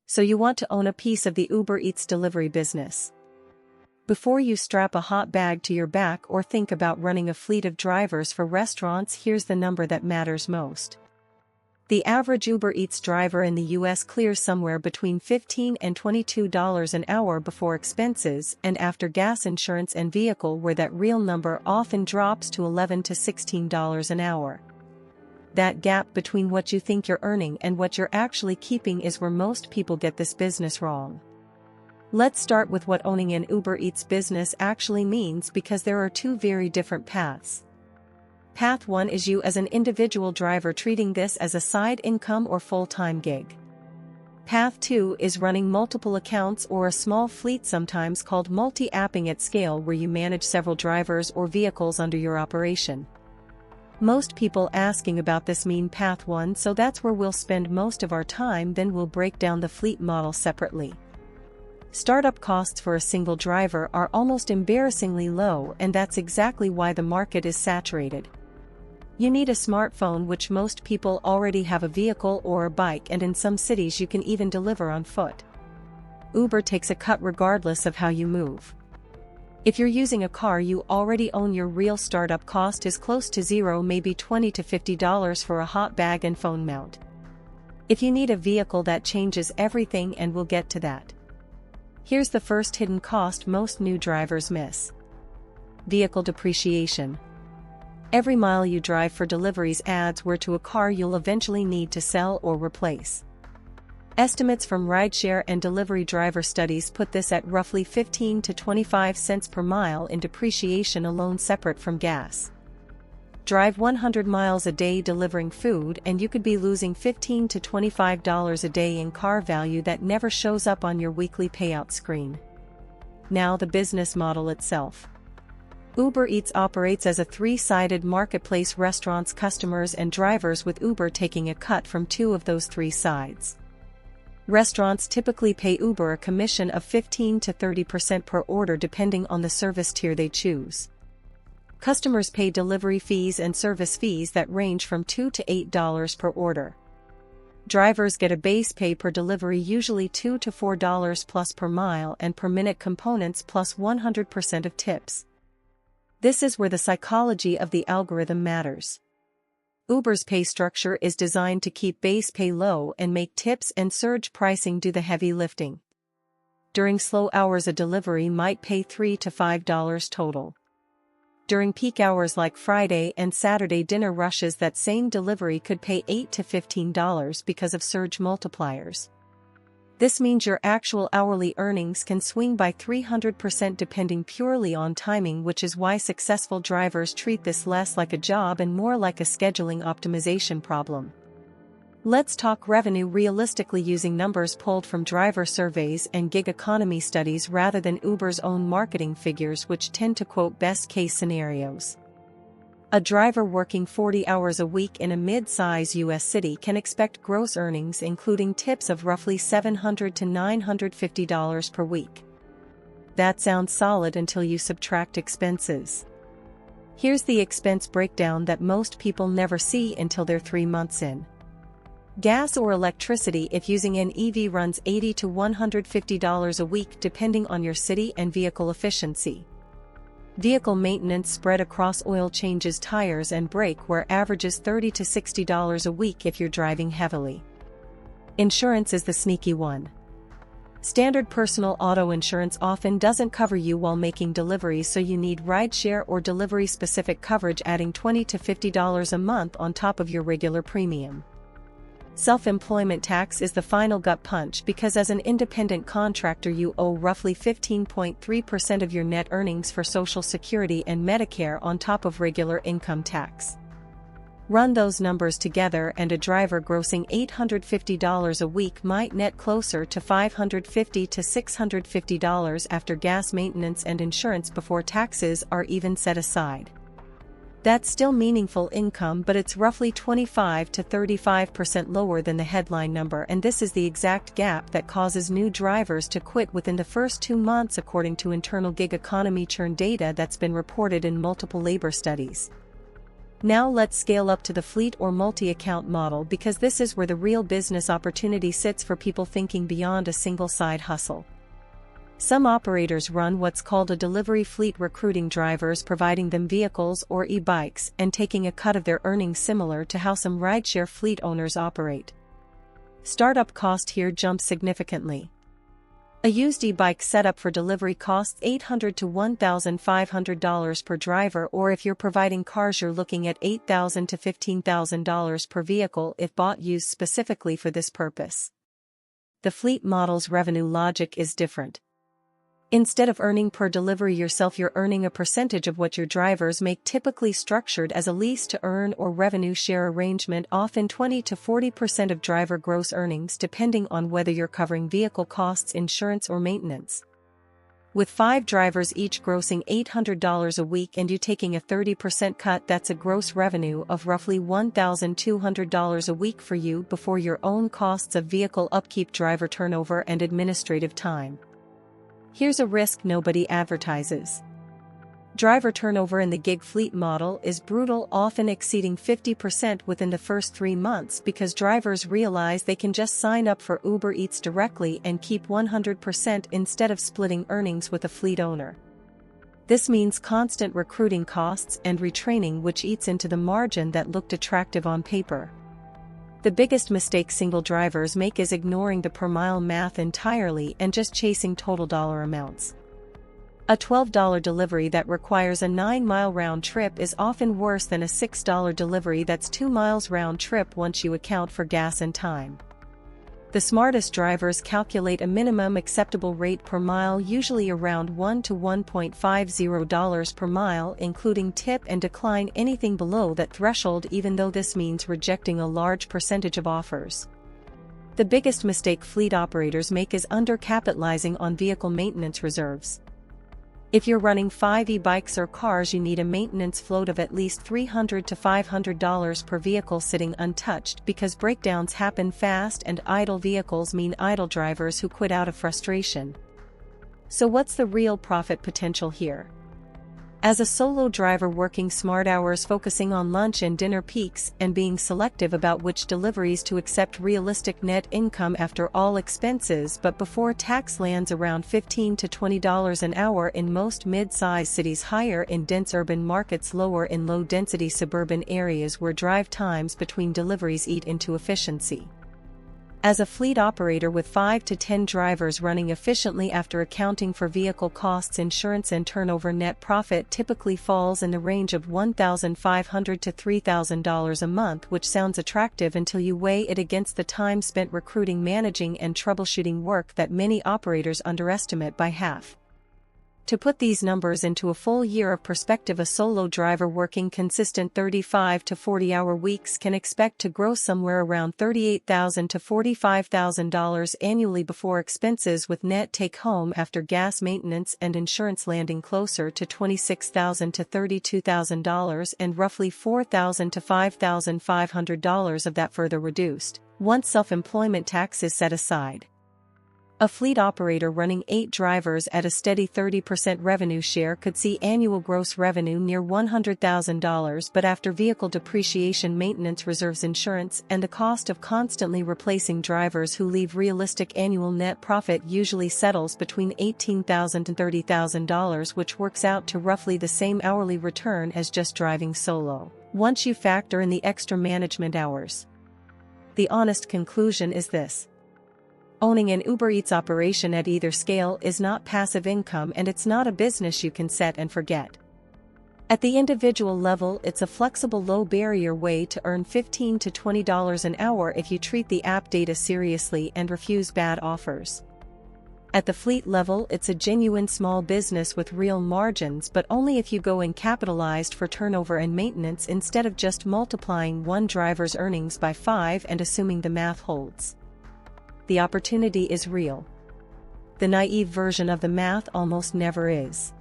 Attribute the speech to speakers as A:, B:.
A: So you want to own a piece of the Uber Eats delivery business. Before you strap a hot bag to your back or think about running a fleet of drivers for restaurants, here's the number that matters most. The average Uber Eats driver in the US clears somewhere between $15 and $22 an hour before expenses and after gas, insurance and vehicle, where that real number often drops to $11 to $16 an hour. That gap between what you think you're earning and what you're actually keeping is where most people get this business wrong. Let's start with what owning an Uber Eats business actually means, because there are two very different paths. Path 1 is you as an individual driver treating this as a side income or full-time gig. Path 2 is running multiple accounts or a small fleet, sometimes called multi-apping at scale, where you manage several drivers or vehicles under your operation. Most people asking about this mean Path 1, so that's where we'll spend most of our time. Then we'll break down the fleet model separately. Startup costs for a single driver are almost embarrassingly low, and that's exactly why the market is saturated. You need a smartphone, which most people already have, a vehicle or a bike, and in some cities you can even deliver on foot. Uber takes a cut regardless of how you move. If you're using a car you already own, your real startup cost is close to zero, maybe $20 to $50 for a hot bag and phone mount. If you need a vehicle, that changes everything, and we'll get to that. Here's the first hidden cost most new drivers miss. Vehicle depreciation. Every mile you drive for deliveries adds wear to a car you'll eventually need to sell or replace. Estimates from rideshare and delivery driver studies put this at roughly 15 to 25 cents per mile in depreciation alone, separate from gas. Drive 100 miles a day delivering food and you could be losing $15 to $25 a day in car value that never shows up on your weekly payout screen. Now the business model itself. Uber Eats operates as a three-sided marketplace: restaurants, customers and drivers, with Uber taking a cut from two of those three sides. Restaurants typically pay Uber a commission of 15 to 30% per order, depending on the service tier they choose. Customers pay delivery fees and service fees that range from $2 to $8 per order. Drivers get a base pay per delivery, usually $2 to $4 plus per mile, and per minute components plus 100% of tips. This is where the psychology of the algorithm matters. Uber's pay structure is designed to keep base pay low and make tips and surge pricing do the heavy lifting. During slow hours, a delivery might pay $3 to $5 total. During peak hours like Friday and Saturday dinner rushes, that same delivery could pay $8 to $15 because of surge multipliers. This means your actual hourly earnings can swing by 300% depending purely on timing, which is why successful drivers treat this less like a job and more like a scheduling optimization problem. Let's talk revenue realistically, using numbers pulled from driver surveys and gig economy studies rather than Uber's own marketing figures, which tend to quote best-case scenarios. A driver working 40 hours a week in a mid-size U.S. city can expect gross earnings, including tips, of roughly $700 to $950 per week. That sounds solid until you subtract expenses. Here's the expense breakdown that most people never see until they're 3 months in. Gas or electricity, if using an EV, runs $80 to $150 a week depending on your city and vehicle efficiency. Vehicle maintenance spread across oil changes, tires and brake wear averages $30 to $60 a week if you're driving heavily. Insurance is the sneaky one. Standard personal auto insurance often doesn't cover you while making deliveries, so you need rideshare or delivery-specific coverage, adding $20 to $50 a month on top of your regular premium. Self-employment tax is the final gut punch, because as an independent contractor you owe roughly 15.3% of your net earnings for Social Security and Medicare on top of regular income tax. Run those numbers together and a driver grossing $850 a week might net closer to $550 to $650 after gas, maintenance and insurance before taxes are even set aside. That's still meaningful income, but it's roughly 25 to 35% lower than the headline number, and this is the exact gap that causes new drivers to quit within the first 2 months, according to internal gig economy churn data that's been reported in multiple labor studies. Now let's scale up to the fleet or multi-account model, because this is where the real business opportunity sits for people thinking beyond a single side hustle. Some operators run what's called a delivery fleet, recruiting drivers, providing them vehicles or e-bikes, and taking a cut of their earnings, similar to how some rideshare fleet owners operate. Startup cost here jumps significantly. A used e-bike setup for delivery costs $800 to $1,500 per driver, or if you're providing cars you're looking at $8,000 to $15,000 per vehicle if bought used specifically for this purpose. The fleet model's revenue logic is different. Instead of earning per delivery yourself, you're earning a percentage of what your drivers make, typically structured as a lease-to-earn or revenue share arrangement, often 20 to 40% of driver gross earnings, depending on whether you're covering vehicle costs, insurance, or maintenance. With 5 drivers each grossing $800 a week and you taking a 30% cut, that's a gross revenue of roughly $1,200 a week for you before your own costs of vehicle upkeep, driver turnover, and administrative time. Here's a risk nobody advertises. Driver turnover in the gig fleet model is brutal, often exceeding 50% within the first 3 months, because drivers realize they can just sign up for Uber Eats directly and keep 100% instead of splitting earnings with a fleet owner. This means constant recruiting costs and retraining, which eats into the margin that looked attractive on paper. The biggest mistake single drivers make is ignoring the per-mile math entirely and just chasing total dollar amounts. A $12 delivery that requires a 9-mile round trip is often worse than a $6 delivery that's 2 miles round trip once you account for gas and time. The smartest drivers calculate a minimum acceptable rate per mile, usually around $1 to $1.50 per mile, including tip, and decline anything below that threshold, even though this means rejecting a large percentage of offers. The biggest mistake fleet operators make is undercapitalizing on vehicle maintenance reserves. If you're running 5 e-bikes or cars, you need a maintenance float of at least $300 to $500 per vehicle sitting untouched, because breakdowns happen fast and idle vehicles mean idle drivers who quit out of frustration. So what's the real profit potential here? As a solo driver working smart hours, focusing on lunch and dinner peaks, and being selective about which deliveries to accept, realistic net income after all expenses but before tax lands around $15 to $20 an hour in most mid-size cities, higher in dense urban markets, lower in low-density suburban areas where drive times between deliveries eat into efficiency. As a fleet operator with 5 to 10 drivers running efficiently after accounting for vehicle costs, insurance, and turnover, net profit typically falls in the range of $1,500 to $3,000 a month, which sounds attractive until you weigh it against the time spent recruiting, managing, and troubleshooting work that many operators underestimate by half. To put these numbers into a full year of perspective, a solo driver working consistent 35 to 40-hour weeks can expect to gross somewhere around $38,000 to $45,000 annually before expenses, with net take-home after gas, maintenance, and insurance landing closer to $26,000 to $32,000, and roughly $4,000 to $5,500 of that further reduced once self-employment tax is set aside. A fleet operator running 8 drivers at a steady 30% revenue share could see annual gross revenue near $100,000, but after vehicle depreciation, maintenance reserves, insurance, and the cost of constantly replacing drivers who leave, realistic annual net profit usually settles between $18,000 and $30,000, which works out to roughly the same hourly return as just driving solo, once you factor in the extra management hours. The honest conclusion is this: owning an Uber Eats operation at either scale is not passive income, and it's not a business you can set and forget. At the individual level, it's a flexible, low-barrier way to earn $15 to $20 an hour if you treat the app data seriously and refuse bad offers. At the fleet level, it's a genuine small business with real margins, but only if you go in capitalized for turnover and maintenance instead of just multiplying one driver's earnings by 5 and assuming the math holds. The opportunity is real. The naive version of the math almost never is.